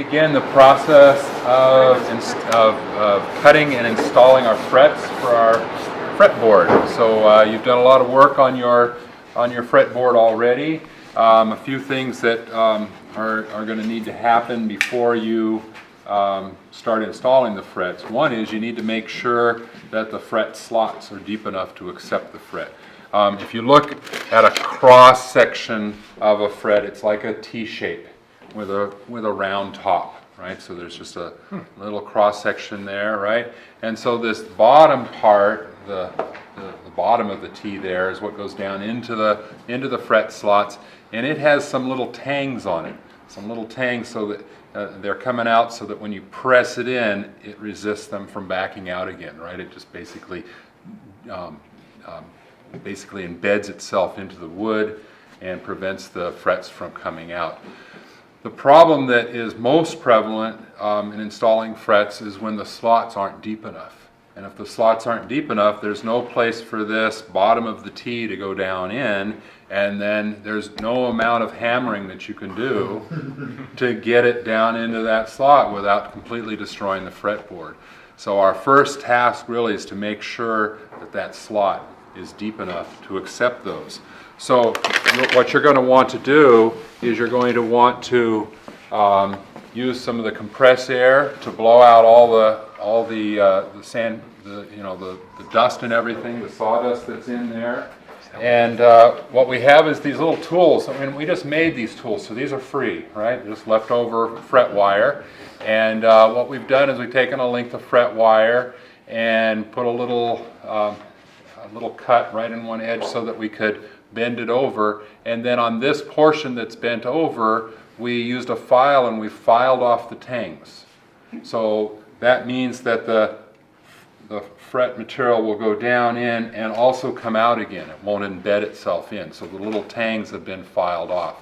begin the process of cutting and installing our frets for our fretboard. So you've done a lot of work on your fretboard already. A few things that are going to need to happen before you start installing the frets. One is you need to make sure that the fret slots are deep enough to accept the fret. If you look at a cross section of a fret, it's like a T shape with a round top, right? So there's just a little cross section there, right? And so this bottom part, the bottom of the T there, is what goes down into the fret slots, and it has some little tangs on it. Some little tangs so that they're coming out so that when you press it in, it resists them from backing out again, right? It just basically embeds itself into the wood and prevents the frets from coming out. The problem that is most prevalent in installing frets is when the slots aren't deep enough. And if the slots aren't deep enough, there's no place for this bottom of the T to go down in, and then there's no amount of hammering that you can do to get it down into that slot without completely destroying the fretboard. So our first task really is to make sure that that slot is deep enough to accept those. So what you're going to want to do is you're going to want to use some of the compressed air to blow out all the sand, the dust and everything, the sawdust that's in there. And what we have is these little tools. I mean, we just made these tools, so these are free, right? Just leftover fret wire. And what we've done is we've taken a length of fret wire and put a little cut right in one edge so that we could bend it over, and then on this portion that's bent over, we used a file and we filed off the tangs. So that means that the fret material will go down in and also come out again. It won't embed itself in. So the little tangs have been filed off.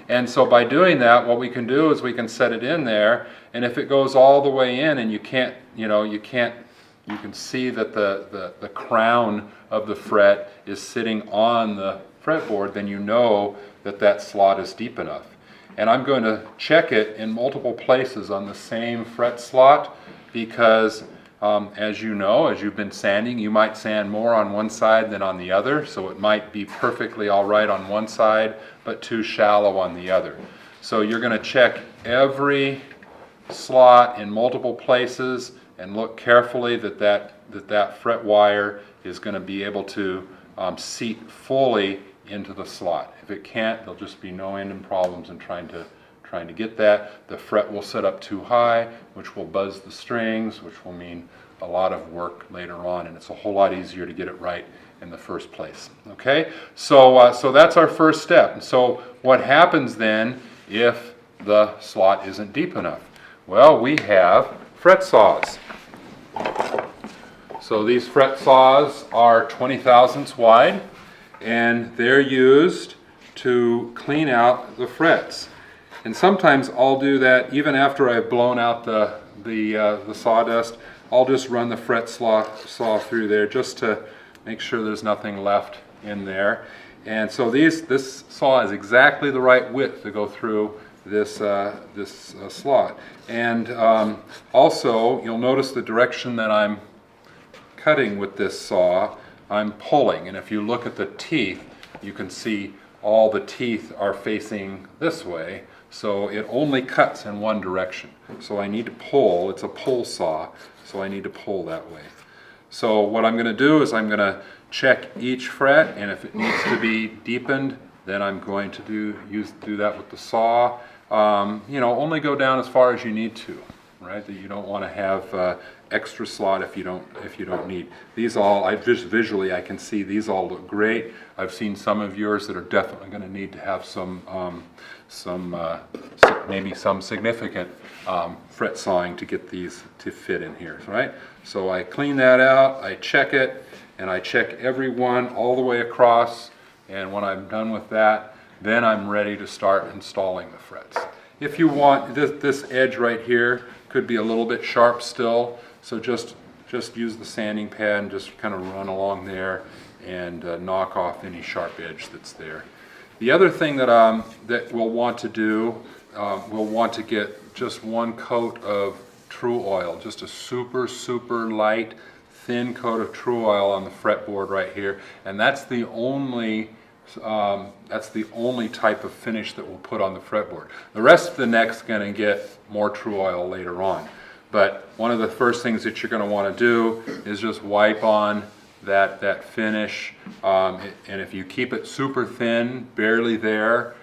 And so by doing that, what we can do is we can set it in there, and if it goes all the way in and you can see that the crown of the fret is sitting on the fretboard, then you know that that slot is deep enough. And I'm going to check it in multiple places on the same fret slot because as you know, as you've been sanding, you might sand more on one side than on the other, so it might be perfectly all right on one side but too shallow on the other. So you're going to check every slot in multiple places and look carefully that fret wire is going to be able to seat fully into the slot. If it can't, there'll just be no end in problems in trying to get that. The fret will sit up too high, which will buzz the strings, which will mean a lot of work later on, and it's a whole lot easier to get it right in the first place. Okay, so that's our first step. So what happens then if the slot isn't deep enough? Well, we have fret saws. So these fret saws are 20 thousandths wide, and they're used to clean out the frets. And sometimes I'll do that even after I've blown out the sawdust. I'll just run the fret saw through there just to make sure there's nothing left in there. And so this saw is exactly the right width to go through this slot. And also, you'll notice the direction that I'm cutting with this saw. I'm pulling, and if you look at the teeth, you can see all the teeth are facing this way, so it only cuts in one direction. So I need to pull. It's a pull saw, so I need to pull that way. So what I'm going to do is I'm going to check each fret, and if it needs to be deepened, then I'm going to do that with the saw. Only go down as far as you need to, right? That you don't want to have extra slot if you don't need. These all, visually I can see these all look great. I've seen some of yours that are definitely going to need to have maybe some significant fret sawing to get these to fit in here, right? So I clean that out, I check it, and I check every one all the way across, and when I'm done with that, then I'm ready to start installing the frets. If you want, this edge right here could be a little bit sharp still, so just use the sanding pad and just kind of run along there and knock off any sharp edge that's there. The other thing that we'll want to do, we'll want to get just one coat of True Oil, just a super, super light, thin coat of True Oil on the fretboard right here, and that's the only type of finish that we'll put on the fretboard. The rest of the neck's going to get more True Oil later on. But one of the first things that you're going to want to do is just wipe on that finish, and if you keep it super thin, barely there,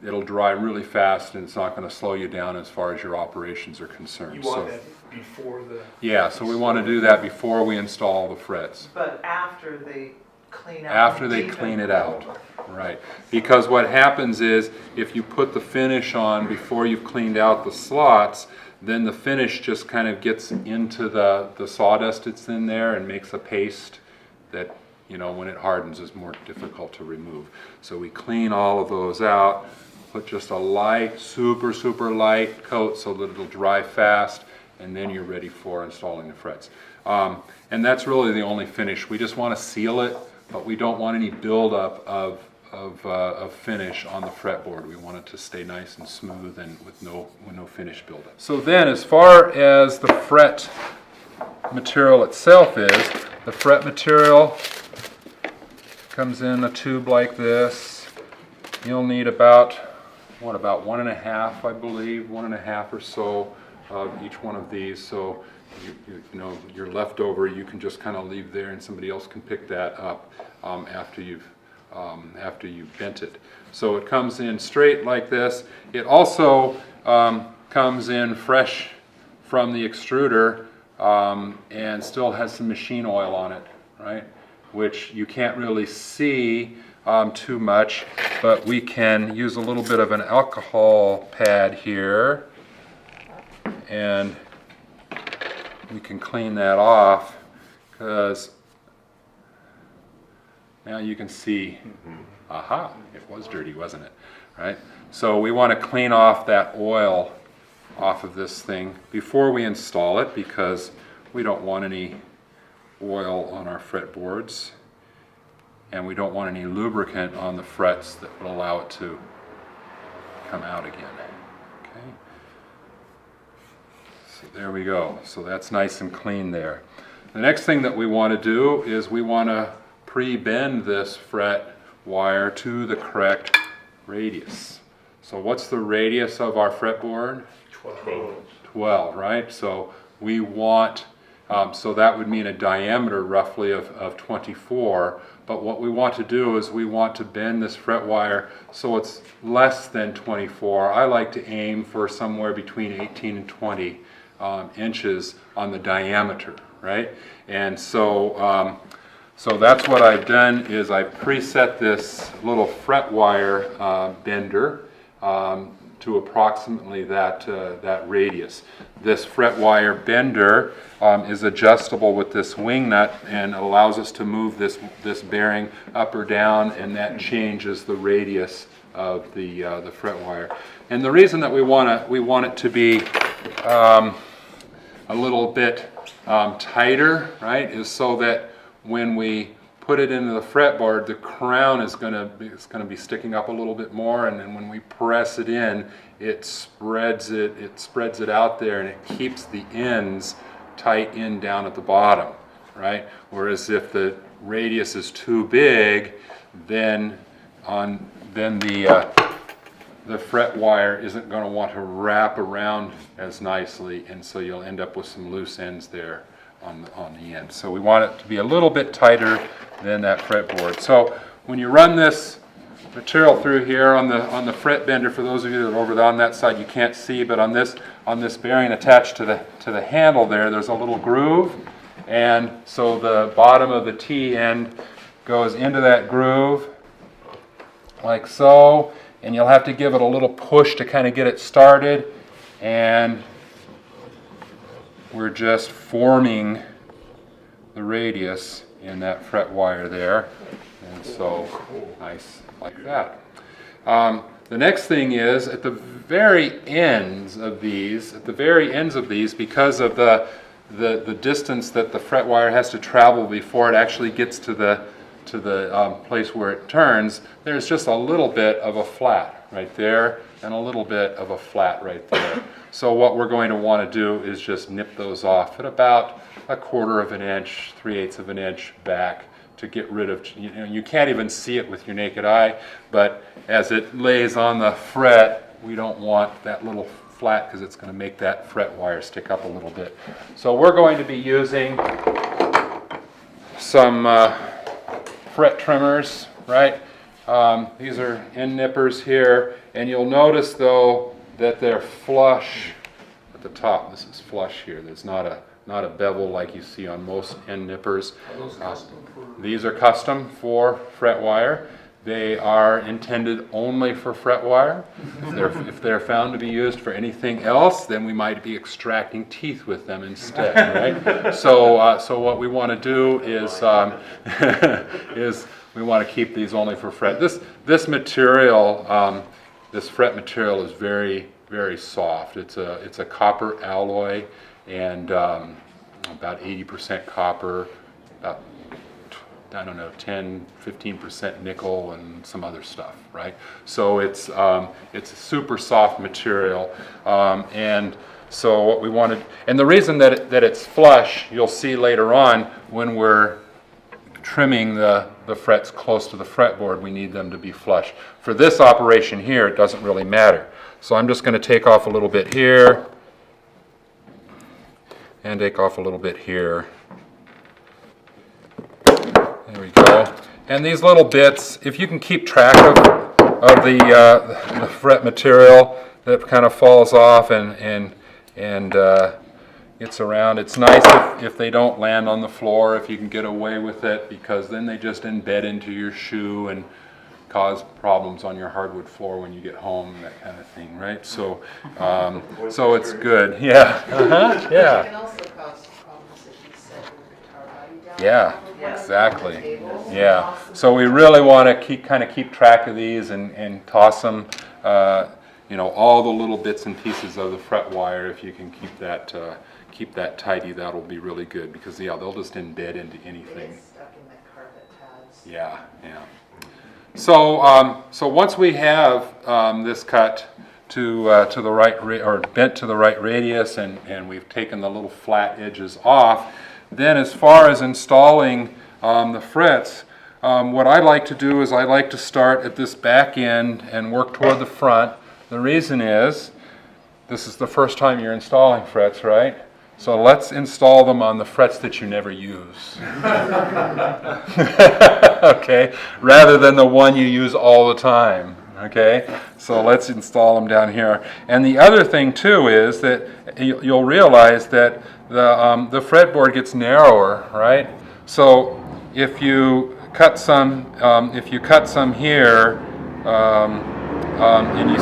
it'll dry really fast and it's not going to slow you down as far as your operations are concerned. You want that before the... Yeah, so we want to do that before we install the frets. But after they clean out. After they clean it out, right. Because what happens is, if you put the finish on before you've cleaned out the slots, then the finish just kind of gets into the sawdust that's in there and makes a paste that, you know, when it hardens is more difficult to remove. So we clean all of those out, put just a light, super, super light coat so that it'll dry fast, and then you're ready for installing the frets. And that's really the only finish. We just want to seal it, but we don't want any buildup of finish on the fretboard. We want it to stay nice and smooth and with no finish buildup. So then, as far as the fret material itself is, the fret material comes in a tube like this. You'll need about 1.5, I believe, 1.5 or so of each one of these. So you know, your leftover you can just kind of leave there, and somebody else can pick that up after you've bent it. So it comes in straight like this. It also comes in fresh from the extruder and still has some machine oil on it, right? Which you can't really see too much, but we can use a little bit of an alcohol pad here, and we can clean that off, because now you can see, aha, it was dirty, wasn't it? Right? So we want to clean off that oil off of this thing before we install it, because we don't want any oil on our fretboards, and we don't want any lubricant on the frets that will allow it to come out again. Okay. So there we go. So that's nice and clean there. The next thing that we want to do is we want to pre-bend this fret wire to the correct radius. So what's the radius of our fretboard? 12, right? So we want, so that would mean a diameter roughly of 24, but what we want to do is we want to bend this fret wire so it's less than 24. I like to aim for somewhere between 18 and 20 inches on the diameter, right? And so so that's what I've done, is I preset this little fret wire bender to approximately that radius. This fret wire bender is adjustable with this wing nut and allows us to move this bearing up or down, and that changes the radius of the fret wire. And the reason that we want it to be a little bit tighter, right, is so that when we put it into the fretboard, the crown is going to be sticking up a little bit more, and then when we press it in, it spreads it out there, and it keeps the ends tight in down at the bottom, right? Whereas if the radius is too big, then the fret wire isn't going to want to wrap around as nicely, and so you'll end up with some loose ends there on the end. So we want it to be a little bit tighter than that fretboard. So when you run this material through here on the fret bender, for those of you that are over on that side, you can't see, but on this bearing attached to the handle there's a little groove, and so the bottom of the T end goes into that groove like so, and you'll have to give it a little push to kind of get it started, and we're just forming the radius in that fret wire there, and so nice like that. The next thing is at the very ends of these, because of the distance that the fret wire has to travel before it actually gets to place where it turns, there's just a little bit of a flat right there and a little bit of a flat right there. So what we're going to want to do is just nip those off at about 1/4 of an inch, 3/8 of an inch back to get rid of, you can't even see it with your naked eye, but as it lays on the fret, we don't want that little flat because it's going to make that fret wire stick up a little bit. So we're going to be using some fret trimmers, right? These are end nippers here, and you'll notice though that they're flush at the top. This is flush here. There's not a bevel like you see on most end nippers. Are those custom for? These are custom for fret wire. They are intended only for fret wire. If they're found to be used for anything else, then we might be extracting teeth with them instead, right? So what we want to do is we want to keep these only for fret. This material, this fret material, is very, very soft. It's a copper alloy, and about 80% copper, about 10-15% nickel, and some other stuff, right? So it's a super soft material, and so what we wanted, and the reason that it's flush, you'll see later on when we're trimming the frets close to the fretboard, we need them to be flush. For this operation here, it doesn't really matter. So I'm just going to take off a little bit here, and take off a little bit here. There we go. And these little bits, if you can keep track of the fret material that kind of falls off and gets around, it's nice if they don't land on the floor, if you can get away with it, because then they just embed into your shoe and cause problems on your hardwood floor when you get home, that kind of thing, right? So, so it's good. Yeah. Yeah. It can also cause problems if you set your guitar body down. Yeah, exactly. Yeah. So we really want to keep track of these and toss them, all the little bits and pieces of the fret wire. If you can keep that tidy, that'll be really good, because they'll just embed into anything. It is stuck in the carpet pads. Yeah, yeah. So once we have this cut to the right or bent to the right radius, and we've taken the little flat edges off, then as far as installing the frets, what I like to do is I like to start at this back end and work toward the front. The reason is this is the first time you're installing frets, right? So let's install them on the frets that you never use. Okay? Rather than the one you use all the time. Okay? So let's install them down here. And the other thing too is that you'll realize that the fretboard gets narrower, right? So if you cut some here, and you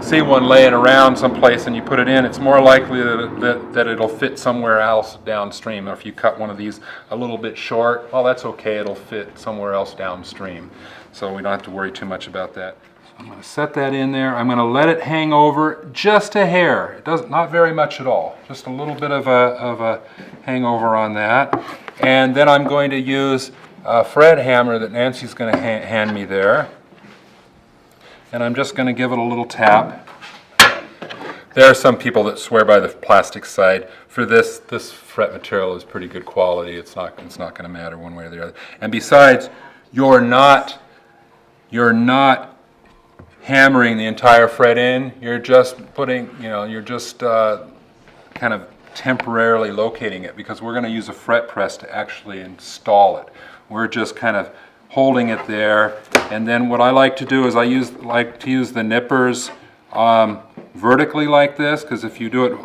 see one laying around someplace and you put it in, it's more likely that it'll fit somewhere else downstream. Or if you cut one of these a little bit short, well, that's okay, it'll fit somewhere else downstream. So we don't have to worry too much about that. So I'm going to set that in there. I'm going to let it hang over just a hair. It doesn't, not very much at all. Just a little bit of a hangover on that. And then I'm going to use a fret hammer that Nancy's going to hand me there. And I'm just going to give it a little tap. There are some people that swear by the plastic side. For this fret material is pretty good quality. It's not going to matter one way or the other. And besides, you're not hammering the entire fret in. You're just putting, kind of temporarily locating it, because we're going to use a fret press to actually install it. We're just kind of holding it there, and then what I like to do is I like to use the nippers vertically like this, because if you do it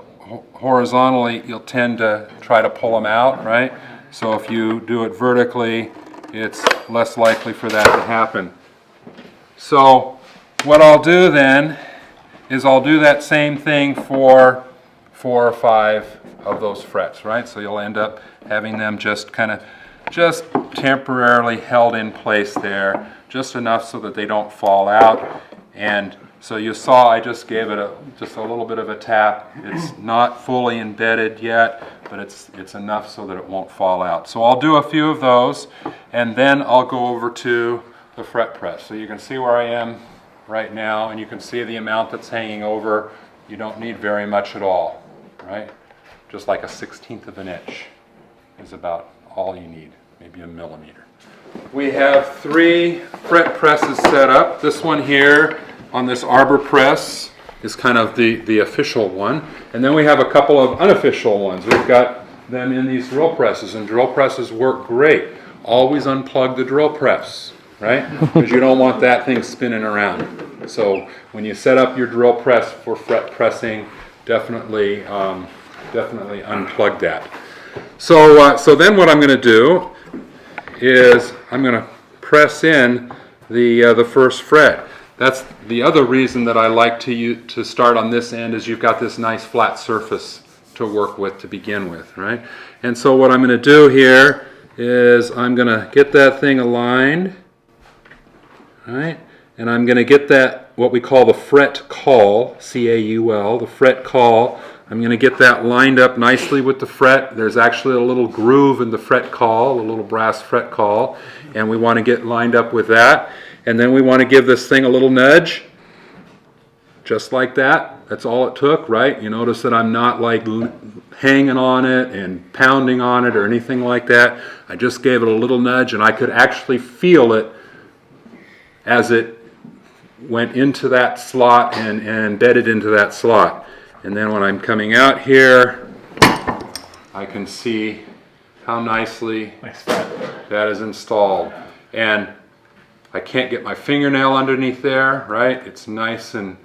horizontally, you'll tend to try to pull them out, right? So if you do it vertically, it's less likely for that to happen. So what I'll do then is I'll do that same thing for 4 or 5 of those frets, right? So you'll end up having them just temporarily held in place there, just enough so that they don't fall out. And so you saw I just gave it just a little bit of a tap. It's not fully embedded yet, but it's enough so that it won't fall out. So I'll do a few of those, and then I'll go over to the fret press. So you can see where I am right now, and you can see the amount that's hanging over. You don't need very much at all, right? Just like a 1/16 of an inch is about all you need, maybe a millimeter. We have 3 fret presses set up. This one here on this arbor press is kind of the official one. And then we have a couple of unofficial ones. We've got them in these drill presses, and drill presses work great. Always unplug the drill press, right? Because you don't want that thing spinning around. So when you set up your drill press for fret pressing, definitely unplug that. So then what I'm going to do is I'm going to press in the first fret. That's the other reason that I like to start on this end, is you've got this nice flat surface to work with to begin with, right? And so what I'm going to do here is I'm going to get that thing aligned, right? And I'm going to get that, what we call the fret caul, C-A-U-L, the fret caul. I'm going to get that lined up nicely with the fret. There's actually a little groove in the fret caul, a little brass fret caul, and we want to get lined up with that. And then we want to give this thing a little nudge, just like that. That's all it took, right? You notice that I'm not like hanging on it and pounding on it or anything like that. I just gave it a little nudge, and I could actually feel it as it went into that slot and embedded into that slot. And then when I'm coming out here, I can see how nicely that is installed. And I can't get my fingernail underneath there, right? It's nice and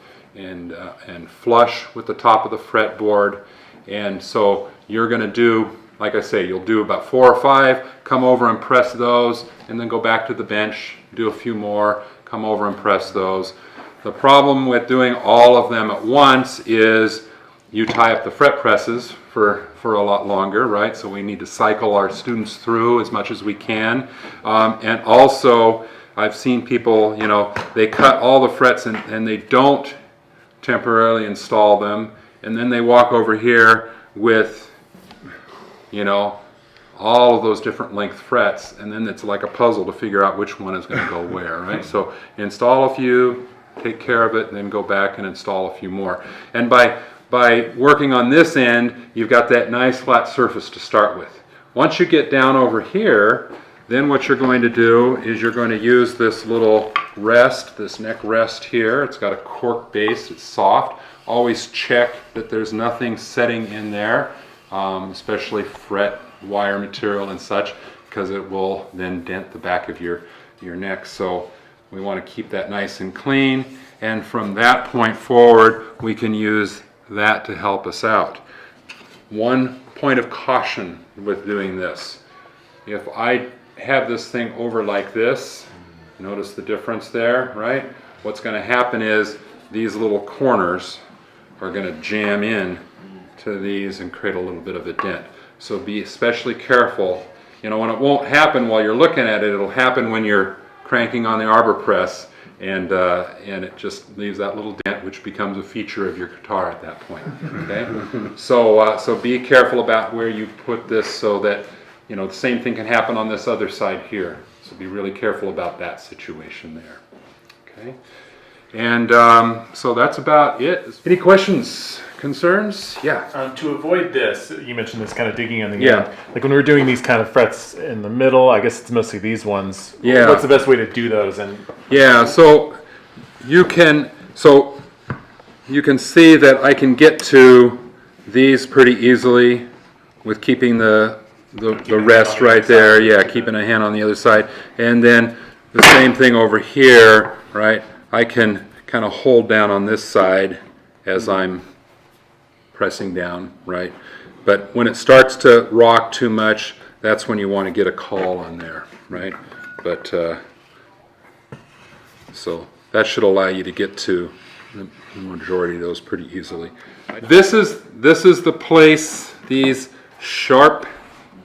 flush with the top of the fretboard. And so you're going to do, like I say, you'll do about 4 or 5, come over and press those, and then go back to the bench, do a few more, come over and press those. The problem with doing all of them at once is you tie up the fret presses for a lot longer, right? So we need to cycle our students through as much as we can. And also, I've seen people, you know, they cut all the frets and they don't temporarily install them, and then they walk over here with, you know, all of those different length frets, and then it's like a puzzle to figure out which one is going to go where, right? So install a few, take care of it, and then go back and install a few more. And by working on this end, you've got that nice flat surface to start with. Once you get down over here, then what you're going to do is you're going to use this little rest, this neck rest here. It's got a cork base, it's soft. Always check that there's nothing setting in there, especially fret, wire material and such, because it will then dent the back of your neck. So we want to keep that nice and clean. And from that point forward, we can use that to help us out. One point of caution with doing this. If I have this thing over like this, notice the difference there, right? What's going to happen is these little corners are going to jam in to these and create a little bit of a dent. So be especially careful. You know, and it won't happen while you're looking at it. It'll happen when you're cranking on the arbor press, and it just leaves that little dent, which becomes a feature of your guitar at that point. Okay, so be careful about where you put this, so that, you know, the same thing can happen on this other side here. So be really careful about that situation there. Okay, and so that's about it. Any questions, concerns? Yeah. To avoid this, you mentioned this kind of digging on the Yeah. end. Like when we're doing these kind of frets in the middle, I guess it's mostly these ones. Yeah. What's the best way to do those? And Yeah, so you can see that I can get to these pretty easily with keeping the rest right there. Yeah, keeping a hand on the other side. And then the same thing over here, right? I can kind of hold down on this side as I'm pressing down, right? But when it starts to rock too much, that's when you want to get a call on there, right? But so that should allow you to get to the majority of those pretty easily. This is the place, these sharp,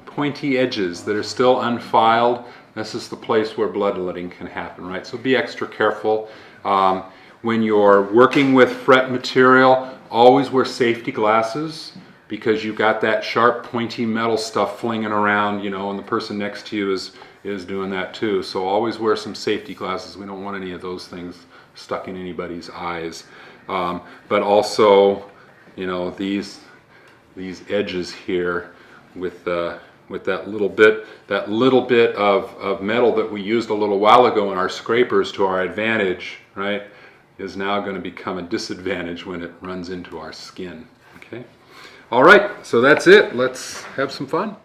pointy edges that are still unfiled. This is the place where bloodletting can happen, right? So be extra careful. When you're working with fret material, always wear safety glasses, because you got that sharp, pointy metal stuff flinging around, you know, and the person next to you is doing that too. So always wear some safety glasses. We don't want any of those things stuck in anybody's eyes. But also, you know, these edges here with that little bit of metal that we used a little while ago in our scrapers to our advantage, right, is now going to become a disadvantage when it runs into our skin. Okay. All right, so that's it. Let's have some fun.